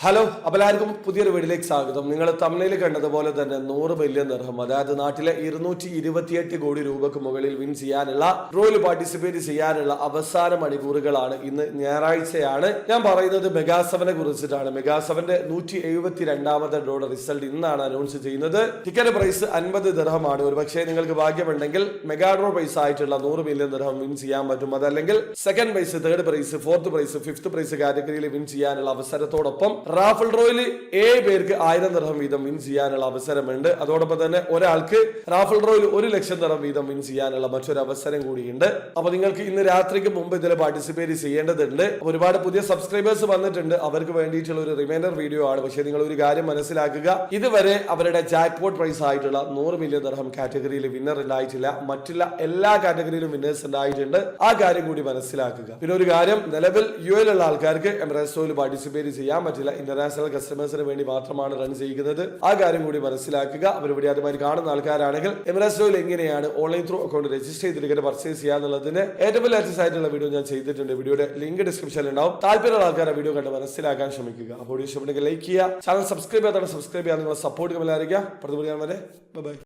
Hello, അപ്പോൾ എല്ലാവർക്കും പുതിയൊരു വീഡിയോയിലേക്ക് സ്വാഗതം. നിങ്ങൾ തമിഴിൽ കണ്ടതുപോലെ തന്നെ 100 മില്യൺ ദിർഹം, അതായത് നാട്ടിലെ 228 കോടി രൂപക്ക് മുകളിൽ വിൻ ചെയ്യാനുള്ള ഡ്രോയിൽ പാർട്ടിസിപ്പേറ്റ് ചെയ്യാനുള്ള അവസാന മണിക്കൂറുകളാണ്. ഇന്ന് ഞായറാഴ്ചയാണ്. ഞാൻ പറയുന്നത് മെഗാ7നെ കുറിച്ചിട്ടാണ്. മെഗാ7ന്റെ 172ാമത്തെ ഡ്രോയുടെ റിസൾട്ട് ഇന്നാണ് അനൗൺസ് ചെയ്യുന്നത്. ടിക്കറ്റ് പ്രൈസ് 50 ദിർഹമാണ്. ഒരു പക്ഷേ നിങ്ങൾക്ക് ഭാഗ്യമുണ്ടെങ്കിൽ മെഗാ ഡ്രോ പ്രൈസ് ആയിട്ടുള്ള 100 മില്യൺ ദിർഹം വിൻ ചെയ്യാൻ പറ്റും. അതല്ലെങ്കിൽ second prize, third prize, fourth prize, fifth prize കാറ്റഗറിയിൽ വിൻ ചെയ്യാനുള്ള അവസരത്തോടൊപ്പം റാഫൽ ഡ്രോയിൽ 7 പേർക്ക് 1000 ദിർഹം വീതം വിൻ ചെയ്യാനുള്ള അവസരമുണ്ട്. അതോടൊപ്പം തന്നെ ഒരാൾക്ക് റാഫൽ ഡ്രോയിൽ 1 ലക്ഷം ദിർഹം വീതം വിൻ ചെയ്യാനുള്ള മറ്റൊരു അവസരം കൂടിയുണ്ട്. അപ്പൊ നിങ്ങൾക്ക് ഇന്ന് രാത്രിക്ക് മുമ്പ് ഇതിൽ പാർട്ടിസിപ്പേറ്റ് ചെയ്യേണ്ടതുണ്ട്. ഒരുപാട് പുതിയ സബ്സ്ക്രൈബേഴ്സ് വന്നിട്ടുണ്ട്. അവർക്ക് വേണ്ടിയിട്ടുള്ള ഒരു റിമൈൻഡർ വീഡിയോ ആണ്. പക്ഷേ നിങ്ങൾ ഒരു കാര്യം മനസ്സിലാക്കുക, ഇതുവരെ അവരുടെ ജാക്ക്പോട്ട് പ്രൈസ് ആയിട്ടുള്ള 100 മില്യൺ ദിർഹം കാറ്റഗറിയിൽ വിന്നർ ഉണ്ടായിട്ടില്ല. മറ്റുള്ള എല്ലാ കാറ്റഗറിയിലും വിന്നേഴ്സ് ഉണ്ടായിട്ടുണ്ട്. ആ കാര്യം കൂടി മനസ്സിലാക്കുക. പിന്നെ ഒരു കാര്യം, നിലവിൽ യുഎയിലുള്ള ആൾക്കാർക്ക് എമിറേറ്റ്സിൽ പാർട്ടിസിപ്പേറ്റ് ചെയ്യാൻ പറ്റില്ല. ഇന്റർനാഷണൽ കസ്റ്റമേഴ്സിന് വേണ്ടി മാത്രമാണ് റൺ ചെയ്യുന്നത്. ആ കാര്യം കൂടി മനസ്സിലാക്കുക. അവരിവിടെ അതുമായി കാണുന്ന ആൾക്കാരാണെങ്കിൽ എമിറേറ്റ്സിൽ എങ്ങനെയാണ് ഓൺലൈൻ ത്രൂ അക്കൗണ്ട് രജിസ്റ്റർ ചെയ്ത് ടിക്കറ്റ് പർച്ചേസ് ചെയ്യാന്നുള്ളതിന് ഏറ്റവും ലേറ്റസ്റ്റ് ആയിട്ടുള്ള വീഡിയോ ഞാൻ ചെയ്തിട്ടുണ്ട്. വീഡിയോയുടെ ലിങ്ക് ഡിസ്ക്രിപ്ഷനിൽ ഉണ്ടാവും. താല്പര്യമുള്ള ആൾക്കാരെ വീഡിയോ കണ്ട് മനസ്സിലാക്കാൻ ശ്രമിക്കുക. അപ്പോൾ ഇഷ്ടപ്പെട്ടെങ്കിൽ ലൈക്ക് ചെയ്യുക, ചാനൽ സബ്സ്ക്രൈബ് ചെയ്യാതാണ് സബ്സ്ക്രൈബ് ചെയ്യാൻ നിങ്ങളെ സപ്പോർട്ട് കമലായിരിക്കുക. പ്രതിപടിയാൻ വരെ ബൈ.